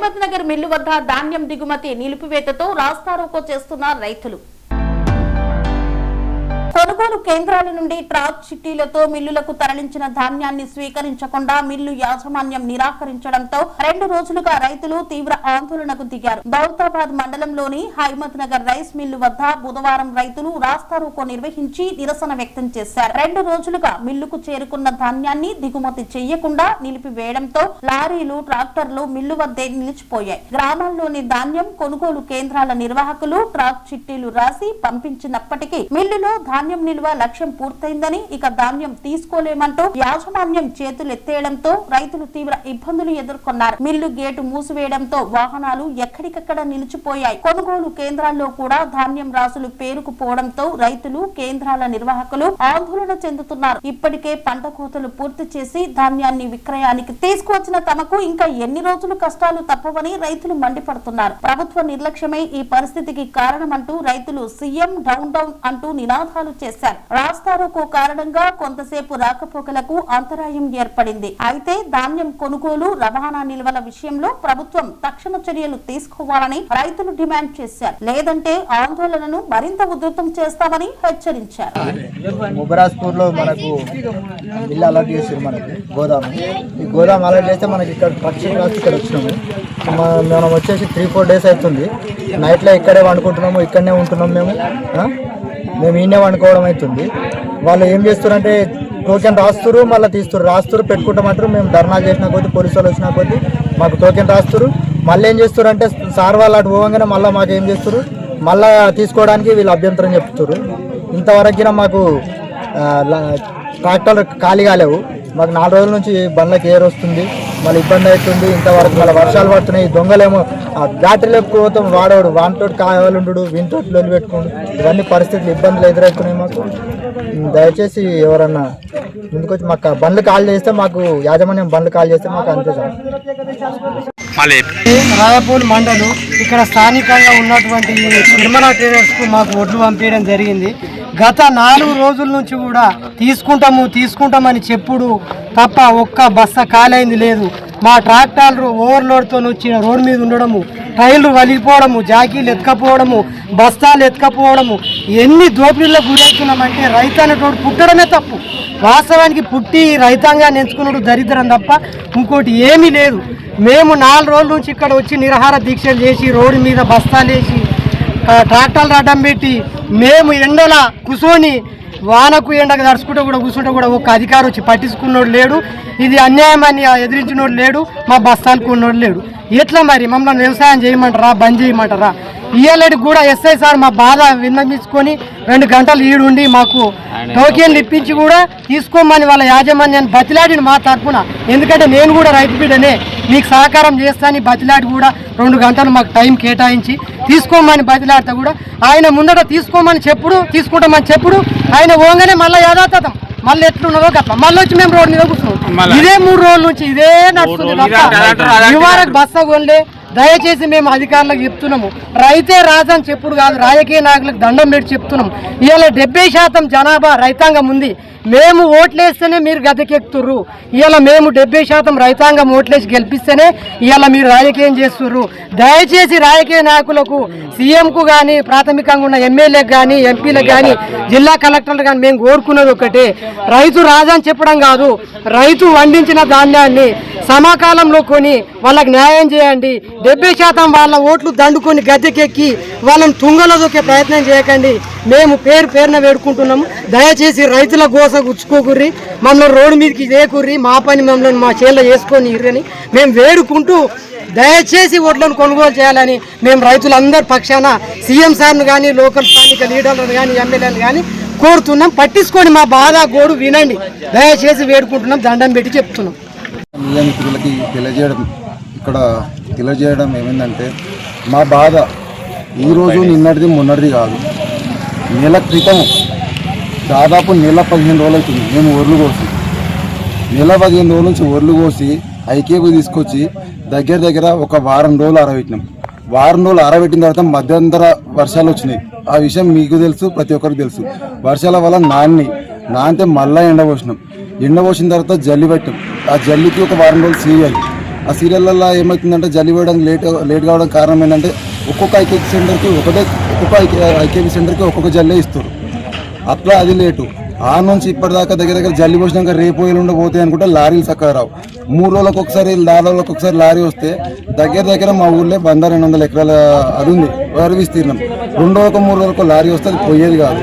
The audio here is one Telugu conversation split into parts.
హైమత్నగర్ మిల్లు వద్ద ధాన్యం దిగుమతి నిలిపివేతతో రాస్తారోకో చేస్తున్న రైతులు. కొనుగోలు కేంద్రాల నుండి ట్రాక్ చిట్టీలతో మిల్లులకు తరలించిన ధాన్యాన్ని స్వీకరించకుండా మిల్లు యాజమాన్యం నిరాకరించడంతో 2 రోజులుగా రైతులు తీవ్ర ఆందోళనకు దిగారు. దౌలతాబాద్ మండలంలోని హైమత్ నగర్ రైస్ మిల్లు వద్ద బుధవారం రైతులు రాస్తారోకో నిర్వహించి నిరసన వ్యక్తం చేశారు. 2 రోజులుగా మిల్లుకు చేరుకున్న ధాన్యాన్ని దిగుమతి చేయకుండా నిలిపివేయడంతో లారీలు, ట్రాక్టర్లు మిల్లు వద్దే నిలిచిపోయాయి. గ్రామాల్లోని ధాన్యం కొనుగోలు కేంద్రాల నిర్వాహకులు ట్రాక్ చిట్టీలు రాసి పంపించినప్పటికీ మిల్లులో ధాన్యం నిల్వ లక్ష్యం పూర్తయిందని, ఇక ధాన్యం తీసుకోలేమంటూ యాజమాన్యం చేతులెత్తేయడంతో రైతులు తీవ్ర ఇబ్బందులు ఎదుర్కొన్నారు. మిల్లు గేటు మూసివేయడంతో వాహనాలు ఎక్కడికక్కడ నిలిచిపోయాయి. కొనుగోలు కేంద్రాల్లో కూడా ధాన్యం రాసులు పేరుకుపోవడంతో రైతులు, కేంద్రాల నిర్వాహకులు ఆందోళన చెందుతున్నారు. ఇప్పటికే పంట కోతలు పూర్తి చేసి ధాన్యాన్ని విక్రయానికి తీసుకువచ్చిన తమకు ఇంకా ఎన్ని రోజులు కష్టాలు తప్పవని రైతులు మండిపడుతున్నారు. ప్రభుత్వ నిర్లక్ష్యమే ఈ పరిస్థితికి కారణమంటూ రైతులు సీఎం డౌన్ డౌన్ అంటూ నినాదాలు చేశారు. రాస్తారోకో కారణంగా కొంతసేపు రాకపోకలకు అంతరాయం ఏర్పడింది. అయితే ధాన్యం కొనుగోలు, రవాణా నిల్వల విషయంలో ప్రభుత్వం తక్షణ చర్యలు తీసుకోవాలని రైతులు డిమాండ్ చేశారు. లేదంటే ఆందోళనను మరింత ఉధృతం చేస్తామని హెచ్చరించారు. ముబరాజ్పూర్ లో మనకు బిల్లు అలర్ట్ చేశారు. మనకి గోదాము, ఈ గోదాం అలర్ట్ చేస్తే మనకి ఇక్కడ పక్షి రాసి ఇక్కడ వచ్చినాము. మనం వచ్చేసి 3-4 డేస్ అవుతుంది. నైట్లో ఇక్కడే వండుకుంటున్నాము, ఇక్కడనే ఉంటున్నాము. మేము ఈయనే వండుకోవడం అవుతుంది. వాళ్ళు ఏం చేస్తారంటే టోకెన్ రాస్తురు, మళ్ళీ తీస్తురు, రాస్తురు, పెట్టుకుంటామంటారు. మేము ధర్నా చేసిన కొద్దీ, పోలీసు వాళ్ళు వచ్చిన కొద్దీ మాకు టోకెన్ రాస్తురు. మళ్ళీ ఏం చేస్తారు అంటే సార్ వాళ్ళు అటు పోగానే మళ్ళీ మాకు ఏం చేస్తారు, మళ్ళీ తీసుకోవడానికి వీళ్ళు అభ్యంతరం చెప్తారు. ఇంతవరకు మాకు ట్రాక్టర్లు ఖాళీ కాలేవు. మాకు 4 రోజుల నుంచి బండ్లకు ఏర్ వస్తుంది, మళ్ళీ ఇబ్బంది అవుతుంది. ఇంతవరకు మళ్ళీ వర్షాలు పడుతున్నాయి. దొంగలేమో బ్యాటరీలు ఎక్కువ వాడవాడు, వానితోటి కావాలండు, వీనితోటి లొల్లి పెట్టుకోండు. ఇవన్నీ పరిస్థితులు, ఇబ్బందులు ఎదురవుతున్నాయి మాకు. దయచేసి ఎవరన్నా ముందుకొచ్చి మాకు బండ్లు కాల్ చేస్తే, మాకు యాజమాన్యం బండ్లు కాల్ చేస్తే మాకు అంతే చాలు. రాయపూల్ మండలు ఇక్కడ స్థానికంగా ఉన్నటువంటి నిర్మలా ట్రేడర్స్కు మాకు ఒడ్లు పంపించడం జరిగింది. గత 4 రోజుల నుంచి కూడా తీసుకుంటామని చెప్పుడు తప్ప ఒక్క బస్స ఖాళీ లేదు. మా ట్రాక్టర్లు ఓవర్లోడ్తో వచ్చిన రోడ్డు మీద ఉండడము, టైర్లు వలిగిపోవడము, జాకీలు ఎత్తుకపోవడము, బస్తాలు ఎత్తుకపోవడము, ఎన్ని దోపిడీలకు గురవుతున్నామంటే రైతు అనేటోడు పుట్టడమే తప్పు. వాస్తవానికి పుట్టి రైతాంగాన్ని ఎంచుకున్నాడు దరిద్రం తప్ప ఇంకోటి ఏమీ లేదు. మేము 4 రోజుల నుంచి ఇక్కడ వచ్చి నిరాహార దీక్షలు చేసి, రోడ్డు మీద బస్తాలు వేసి, ట్రాక్టర్లు అడ్డం పెట్టి, మేము ఎండల కూర్చొని వానకు ఎండకు దడుచుకుంటూ కూడా కూర్చుంటే కూడా ఒక్క అధికారి వచ్చి పట్టించుకున్నోడు లేడు. ఇది అన్యాయం అని ఎదిరించినోడు లేడు, మా బస్తాలు కొన్నోడు లేడు. ఎట్లా మరి మమ్మల్ని వ్యవసాయం చేయమంటారా, బంద్ చేయమంటారా? ఇయ్యాలటి కూడా ఎస్ఐ సార్ మా బాధ విన్నవించుకొని 2 గంటలు ఈడుండి మాకు టోకెన్లు ఇప్పించి కూడా తీసుకోమని వాళ్ళ యాజమాన్యాన్ని బతిలాడిని మా తరఫున. ఎందుకంటే నేను కూడా రైతు బిడ్డనే, మీకు సహకారం చేస్తాను బతిలాడి కూడా 2 గంటలు మాకు టైం కేటాయించి తీసుకోమని బతిలాడితే కూడా ఆయన ముందట తీసుకుంటామని చెప్పుడు ఆయన ఓంగానే మళ్ళీ యథాతథం మళ్ళీ ఎట్లున్నదో గట్ల మళ్ళీ వచ్చి మేము రోడ్డు మీద కూర్చున్నాం. ఇదే 3 రోజుల నుంచి ఇదే నడుస్తుంది. ఇవాళ బస్సు కొనలే. దయచేసి మేము అధికారులకు చెప్తున్నాము, రైతే రాజని చెప్పుడు కాదు, రాజకీయ నాయకులకు దండం పెట్టి చెప్తున్నాం. ఇవాళ 70% జనాభా రైతాంగం ఉంది. మేము ఓట్లేస్తేనే మీరు గద్దెకెక్కుతుర్రు. ఇవాళ మేము 70% రైతాంగం ఓట్లేసి గెలిపిస్తేనే ఇవాళ మీరు రాజకీయం చేస్తుర్రు. దయచేసి రాజకీయ నాయకులకు, సీఎంకు కానీ, ప్రాథమికంగా ఉన్న ఎమ్మెల్యేలకు కానీ, ఎంపీలకు కానీ, జిల్లా కలెక్టర్లు కానీ మేము కోరుకున్నది ఒకటే, రైతు రాజని చెప్పడం కాదు, రైతు వండించిన ధాన్యాన్ని సమాకాలంలో కొని వాళ్ళకి న్యాయం చేయండి. 70% వాళ్ళ ఓట్లు దండుకొని గద్దెకెక్కి వాళ్ళని తుంగలో దొక్కే ప్రయత్నం చేయకండి. మేము పేరున వేడుకుంటున్నాము. దయచేసి రైతుల గోస గుచ్చుకోకుర్రి, మమ్మల్ని రోడ్డు మీదకి చేయకుర్రి, మా పని మమ్మల్ని మా చేనులో చేసుకొని ఇర్రని మేము వేడుకుంటూ దయచేసి ఓట్లను కొనుగోలు చేయాలని మేము రైతులందరి పక్షాన సీఎం సార్ను కానీ, లోకల్ స్థానిక లీడర్లను కానీ, ఎమ్మెల్యేలు కానీ కోరుతున్నాం. పట్టించుకొని మా బాధ గోడు వినండి, దయచేసి వేడుకుంటున్నాం, దండం పెట్టి చెప్తున్నాం. మిత్రులకి తెలియజేయడం ఏమైందంటే, మా బాధ ఈరోజు నిన్నటిది మొన్నటిది కాదు. నెల క్రితం దాదాపు 15 రోజులు అవుతుంది మేము ఒర్లు కోసి, 15 రోజుల నుంచి ఒర్లు కోసి ఐకేకు తీసుకొచ్చి దగ్గర ఒక వారం రోజులు ఆరబెట్టినాం. వారం రోజులు ఆరబెట్టిన తర్వాత మధ్యంతర వర్షాలు వచ్చినాయి. ఆ విషయం మీకు తెలుసు, ప్రతి ఒక్కరికి తెలుసు. వర్షాల వల్ల నానితే మళ్ళీ ఎండపోసినాం. ఎండపోసిన తర్వాత జల్లి పెట్టాం. ఆ జల్లికి ఒక వారం రోజులు సీయాలి. ఆ సీరియళ్ళల్లో ఏమవుతుందంటే జల్లి వేయడానికి లేట్ కావడం కారణం ఏంటంటే ఒక్కొక్క ఐకేపీ సెంటర్కి ఐకేపీ సెంటర్కి ఒక్కొక్క జల్లే ఇస్తారు. అట్లా అది లేటు. ఆ నుంచి ఇప్పటిదాకా దగ్గర జల్లి పోసినాక రేపు ఎల్లుండి పోతాయి అనుకుంటే లారీలు చక్కగా రావు. 3 రోజులకు ఒకసారి 4 రోజులకు ఒకసారి లారీ వస్తే దగ్గర మా ఊళ్ళో 200 ఎకరాల అది ఉంది వరి విస్తీర్ణం. 2 రోజులకు 3 రోజులకు లారీ వస్తే అది పోయేది కాదు.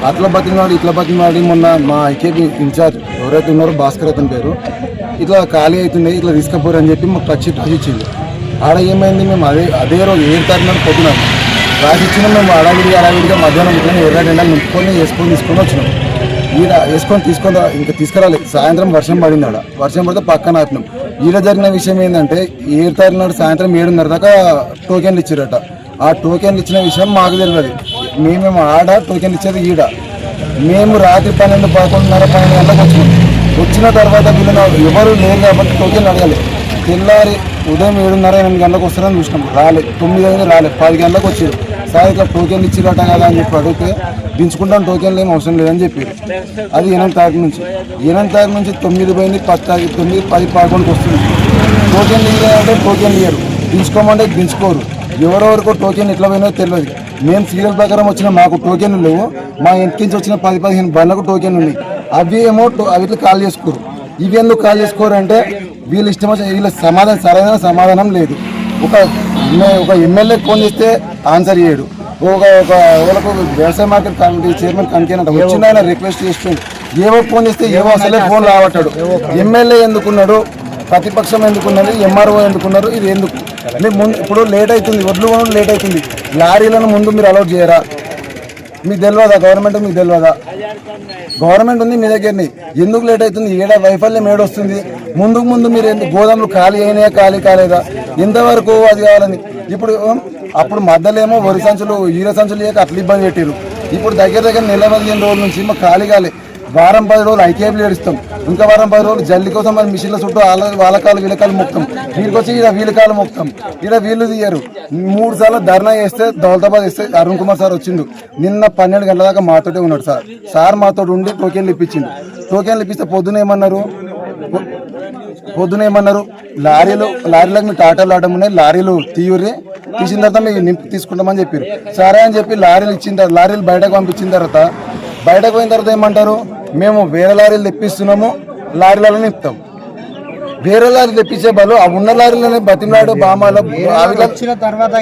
అట్లా బతిమాడి ఇట్లా బతిమాడి మొన్న మా ఐకేపీ ఇన్ఛార్జ్ ఎవరైతే ఉన్నారో భాస్కర్ అతని పేరు ఇట్లా ఖాళీ అవుతుంది ఇట్లా తీసుకపోరు అని చెప్పి మాకు టచ్ ఇచ్చింది. ఆడ ఏమైంది మేము అదే రోజు 7 తారీఖున పొద్దున్నాము రాసి ఇచ్చినాం. మేము అడావిడిగా మధ్యాహ్నం ఇట్లా ఎర్ర ఎండలు నింపుకొని తీసుకొని వచ్చినాం. ఈడ తీసుకొని ఇంకా తీసుకురాలేదు. సాయంత్రం వర్షం పడింది. ఆడ వర్షం పడితే పక్కన ఆపినాం. ఈడ జరిగిన విషయం ఏంటంటే 7 తారీఖు నాడు సాయంత్రం 7:30 దాకా టోకెన్లు ఇచ్చారట. ఆ టోకెన్లు ఇచ్చిన విషయం మాకు తెలియదు. మేమేమో ఆడ టోకెన్లు ఇచ్చేది ఈడ. మేము రాత్రి 12, 11:30, 12 గంటలకు వచ్చినాం. వచ్చిన తర్వాత వీళ్ళని ఎవరు లేరు కాబట్టి టోకెన్లు అడగాలి. తెల్లారి ఉదయం 7:30, 8 గంటలకు వస్తారని చూసినాం. రాలేదు. 9 అయింది రాలేదు. 10 గంటలకు వచ్చారు. సార్ ఇట్లా టోకెన్లు ఇచ్చిరట కదా అని చెప్పి అడిగితే దించుకుంటాం టోకెన్లు ఏమి అవసరం లేదని చెప్పారు. అది 8 తారీఖు నుంచి 9 పోయింది. 10 తారీఖు 9, 10, 11కి వస్తుంది. టోకెన్లు ఇయ్యాలంటే టోకెన్లు ఇయ్యరు. దించుకోమంటే దించుకోరు. ఎవరెవరికో టోకెన్ ఎట్లా పోయినో తెలియదు. మేము సీరియల్ ప్రకారం వచ్చిన మాకు టోకెన్లు లేవు. మా ఇంటికి వచ్చిన 10-15 బండ్లకు టోకెన్లు ఉన్నాయి. అవి ఏమో అవి కాల్ చేసుకోరు. ఇవి ఎందుకు కాల్ చేసుకోరు అంటే వీళ్ళు ఇష్టం వచ్చిన వీళ్ళ సరైన సమాధానం లేదు. ఒక ఎమ్మెల్యేకి ఫోన్ చేస్తే ఆన్సర్ చేయడు. వాళ్ళకు వ్యవసాయ మార్కెట్ కమిటీ చైర్మన్ కనుక వచ్చిన ఆయన రిక్వెస్ట్ చేస్తుంది. ఏవో ఫోన్ చేస్తే ఏవో అసలే ఫోన్ రావట్టాడు. ఎమ్మెల్యే ఎందుకున్నాడు, ప్రతిపక్షం ఎందుకున్నది, ఎంఆర్ఓ ఎందుకున్నారు, ఇది ఎందుకు ముందు ఇప్పుడు లేట్ అవుతుంది. ఒడ్లు లేట్ అవుతుంది. లారీలను ముందు మీరు అలౌట్ చేయరా? మీకు తెలియదా? గవర్నమెంట్ మీకు తెలియదా? గవర్నమెంట్ ఉంది మీ దగ్గరని. ఎందుకు లేట్ అవుతుంది? వైఫల్యం ఏడొస్తుంది. ముందు మీరు గోదాములు ఖాళీ అయినాయా కాలేదా? ఎంతవరకు అది కావాలని ఇప్పుడు అప్పుడు మధ్యలో వరి సంచులు ఈర సంచులు చేయక అట్లా ఇబ్బంది పెట్టారు. ఇప్పుడు దగ్గర 15 రోజుల నుంచి మాకు ఖాళీ కాలే. వారం 10 రోజులు ఐకేబీలు ఏడుస్తాం. ఇంకా వారం 10 రోజులు జల్లి కోసం మన మిషన్ల చుట్టూ వాళ్ళ కాలు వీళ్ళ కాలు మొక్తాం. వీళ్ళకొచ్చి ఈడ వీళ్ళ కాలు మొక్తాం. ఈడ వీళ్ళు తీయరు. 3 సార్లు ధర్నా చేస్తే దౌలతాబాద్ వేస్తే అరుణ్ కుమార్ సార్ వచ్చిండు. నిన్న 12 గంటల దాకా మాతోటే ఉన్నాడు. సార్ మాతో ఉండి టోకెన్లు ఇప్పించిండు. టోకెన్లు ఇప్పిస్తే పొద్దున ఏమన్నారు లారీలకు మీ టాటాలు ఆడడం ఉన్నాయి, లారీలు తీసిన తర్వాత మీరు నింపి తీసుకుంటామని చెప్పారు. సరే అని చెప్పి లారీలు బయటకు పంపించిన తర్వాత బయటకు పోయిన తర్వాత ఏమంటారు, మేము వేరే లారీలు తెప్పిస్తున్నాము, లారీలలో నింపుతాం. వేరే లారీలు తెప్పించే బదులు ఆ ఉన్న లారీలని బతిమలాడు బామాలో వచ్చిన తర్వాత